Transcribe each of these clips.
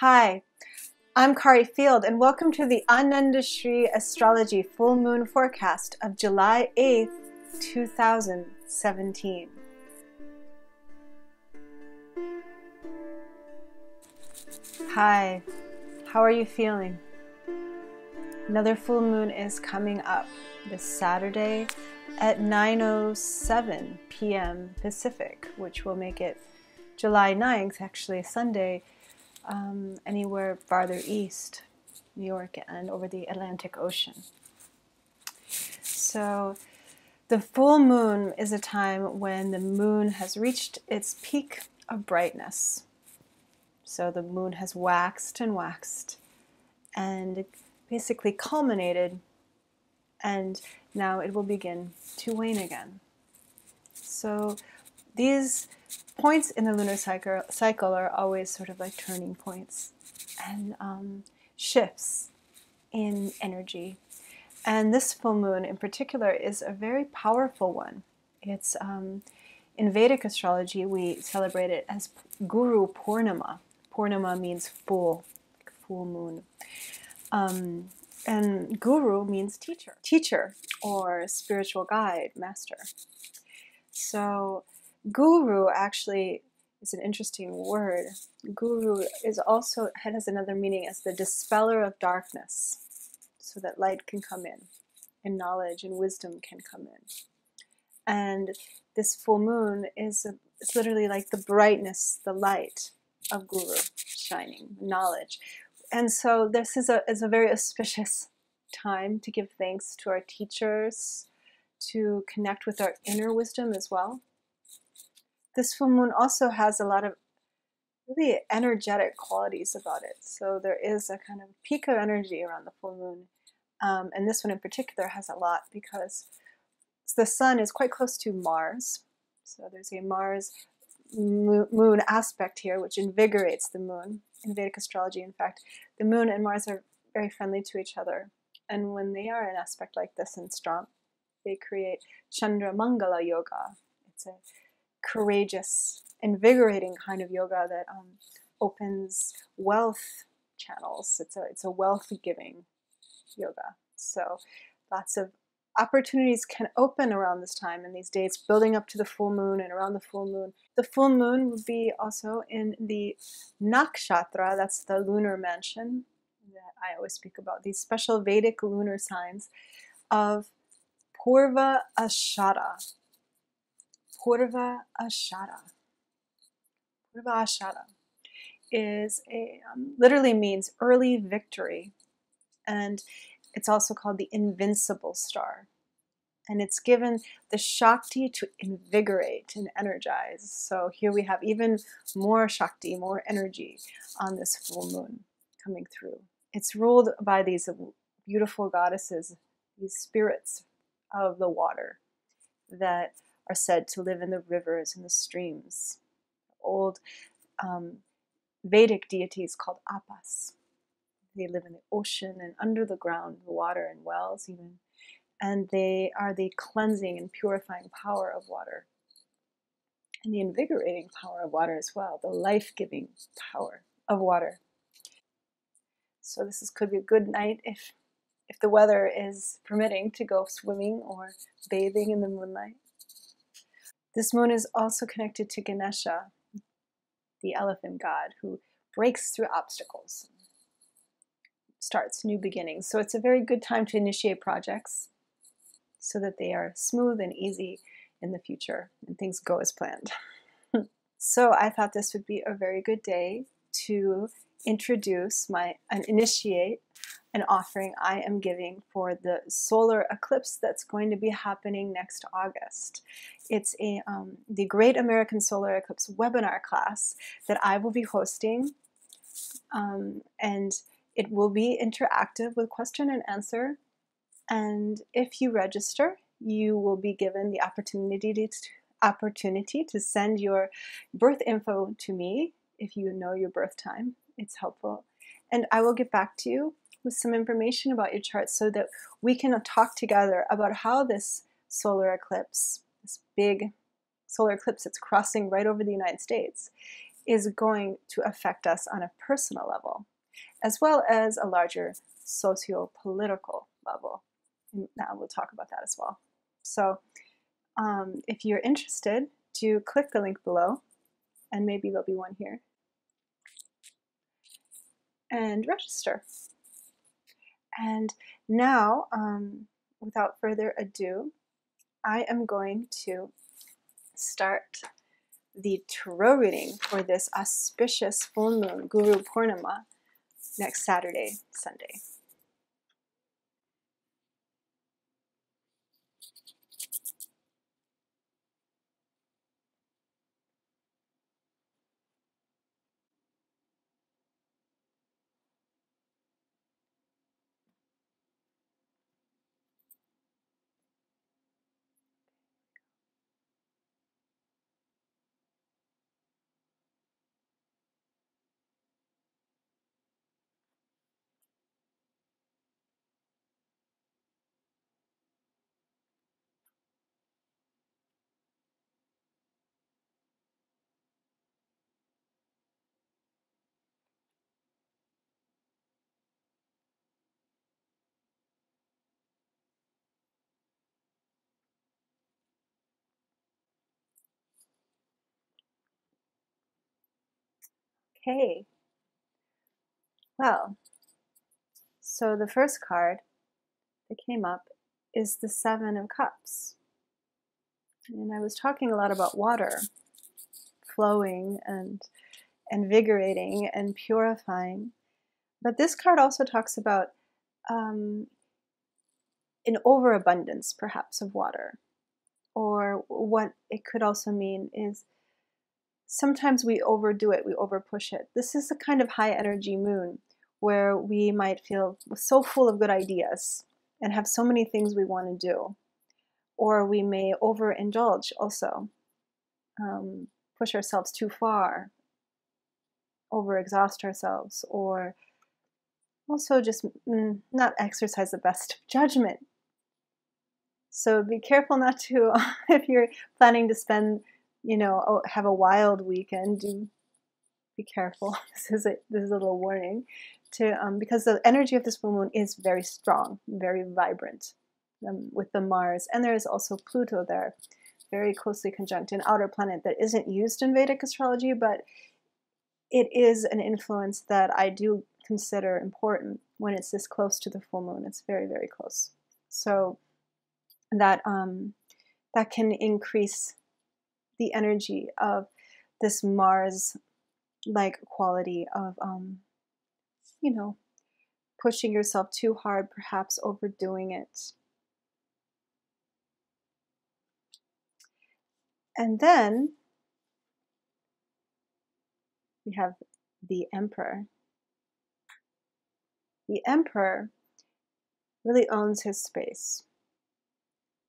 Hi, I'm Kari Field, and welcome to the Vedic Astrology Full Moon Forecast of July 8th, 2017. Hi, how are you feeling? Another full moon is coming up this Saturday at 9:07 p.m. Pacific, which will make it July 9th, actually Sunday, anywhere farther east, New York and over the Atlantic Ocean. So the full moon is a time when the moon has reached its peak of brightness. So the moon has waxed and waxed and basically culminated, and now it will begin to wane again. So these points in the lunar cycle are always sort of like turning points and shifts in energy. And this full moon in particular is a very powerful one. It's in Vedic astrology, we celebrate it as Guru Purnima. Purnima means full, like full moon. And Guru means teacher or spiritual guide, master. So Guru actually is an interesting word. Guru has another meaning as the dispeller of darkness, so that light can come in, and knowledge and wisdom can come in. And this full moon it's literally like the brightness, the light of Guru shining, knowledge. And so this is a very auspicious time to give thanks to our teachers, to connect with our inner wisdom as well. This full moon also has a lot of really energetic qualities about it. So there is a kind of peak of energy around the full moon. And this one in particular has a lot because the sun is quite close to Mars. So there's a Mars moon aspect here, which invigorates the moon. In Vedic astrology, in fact, the moon and Mars are very friendly to each other. And when they are in aspect like this and strong, they create Chandra Mangala yoga. It's a courageous, invigorating kind of yoga that opens wealth channels. It's a wealth-giving yoga. So lots of opportunities can open around this time in these days, building up to the full moon and around the full moon. The full moon will be also in the nakshatra, that's the lunar mansion that I always speak about, these special Vedic lunar signs of Purva Ashadha. Purva Ashadha. Purva Ashadha is literally means early victory, and it's also called the invincible star. And it's given the Shakti to invigorate and energize. So here we have even more Shakti, more energy on this full moon coming through. It's ruled by these beautiful goddesses, these spirits of the water that are said to live in the rivers and the streams. Old Vedic deities called Apas. They live in the ocean and under the ground, the water and wells even. And they are the cleansing and purifying power of water. And the invigorating power of water as well, the life-giving power of water. So this could be a good night if the weather is permitting to go swimming or bathing in the moonlight. This moon is also connected to Ganesha, the elephant god, who breaks through obstacles, starts new beginnings. So it's a very good time to initiate projects so that they are smooth and easy in the future and things go as planned. So I thought this would be a very good day to introduce and initiate an offering I am giving for the solar eclipse that's going to be happening next August. It's the Great American Solar Eclipse webinar class that I will be hosting, and it will be interactive with question and answer. And if you register, you will be given the opportunity to send your birth info to me if you know your birth time. It's helpful. And I will get back to you with some information about your chart so that we can talk together about how this solar eclipse, this big solar eclipse that's crossing right over the United States, is going to affect us on a personal level, as well as a larger socio-political level. And now we'll talk about that as well. So if you're interested, do click the link below, and maybe there'll be one here, and register. And now, without further ado, I am going to start the tarot reading for this auspicious full moon, Guru Purnima, next Saturday, Sunday. Okay, well, so the first card that came up is the Seven of Cups. And I was talking a lot about water flowing and invigorating and purifying. But this card also talks about an overabundance, perhaps, of water. Or what it could also mean is sometimes we overdo it, we overpush it. This is a kind of high energy moon where we might feel so full of good ideas and have so many things we want to do. Or we may overindulge also, push ourselves too far, overexhaust ourselves, or also just not exercise the best judgment. So be careful not to, if you're planning to spend, have a wild weekend, do be careful. This is a little warning, because the energy of this full moon is very strong, very vibrant, with the Mars, and there is also Pluto there, very closely conjunct, an outer planet that isn't used in Vedic astrology, but it is an influence that I do consider important when it's this close to the full moon. It's very, very close. So that that can increase the energy of this Mars-like quality of, pushing yourself too hard, perhaps overdoing it. And then we have the Emperor. The Emperor really owns his space.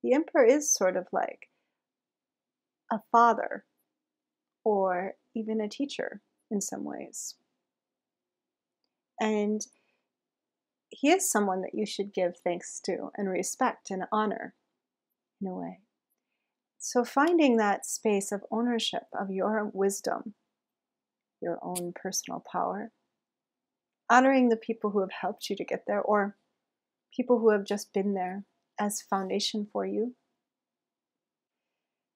The Emperor is sort of like a father or even a teacher in some ways. And he is someone that you should give thanks to and respect and honor in a way. So finding that space of ownership of your wisdom, your own personal power, honoring the people who have helped you to get there or people who have just been there as foundation for you.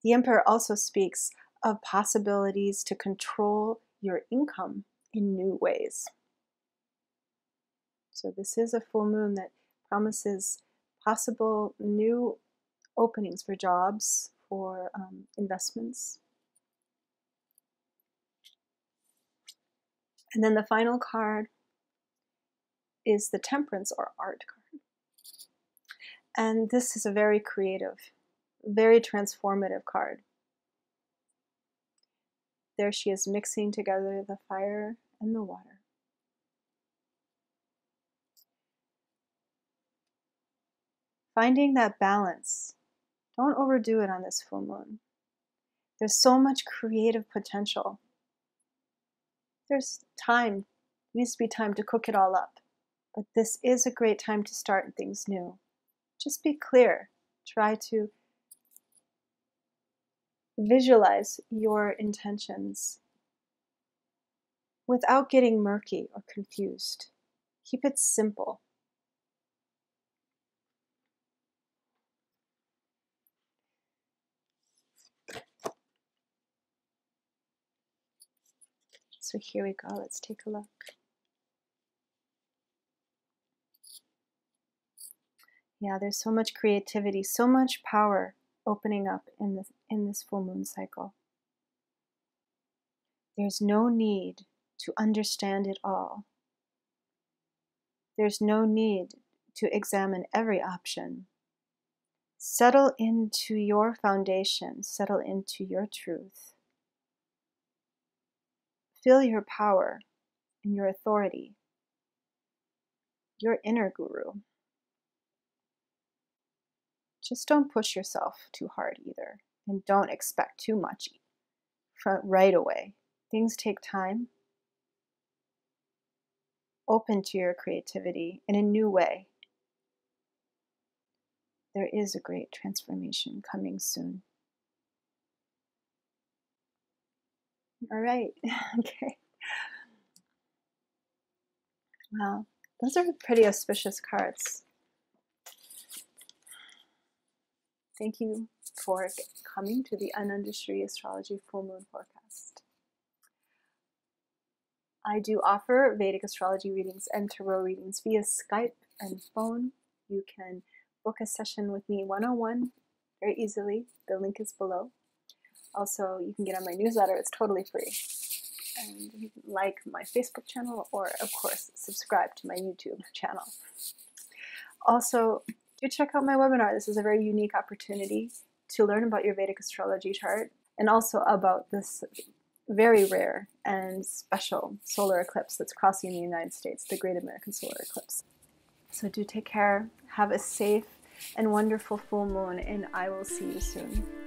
The Emperor also speaks of possibilities to control your income in new ways. So this is a full moon that promises possible new openings for jobs, for investments. And then the final card is the Temperance or Art card. And this is a very creative, very transformative card. There she is mixing together the fire and the water. Finding that balance. Don't overdo it on this full moon. There's so much creative potential. There's time, needs to be time to cook it all up. But this is a great time to start things new. Just be clear. Try to visualize your intentions without getting murky or confused. Keep it simple. So here we go. Let's take a look. Yeah, there's so much creativity, so much power opening up in this full moon cycle. There's no need to understand it all. There's no need to examine every option. Settle into your foundation, settle into your truth. Feel your power and your authority, your inner guru. Just don't push yourself too hard either, and don't expect too much right away. Things take time. Open to your creativity in a new way. There is a great transformation coming soon. All right. Okay. Wow. Those are pretty auspicious cards. Thank you for coming to the Anandashri Astrology Full Moon Forecast. I do offer Vedic astrology readings and tarot readings via Skype and phone. You can book a session with me one-on-one very easily. The link is below. Also, you can get on my newsletter. It's totally free. And you can like my Facebook channel, or of course, subscribe to my YouTube channel. Also, do check out my webinar. This is a very unique opportunity to learn about your Vedic astrology chart, and also about this very rare and special solar eclipse that's crossing the United States, the Great American Solar Eclipse. So do take care, have a safe and wonderful full moon, and I will see you soon.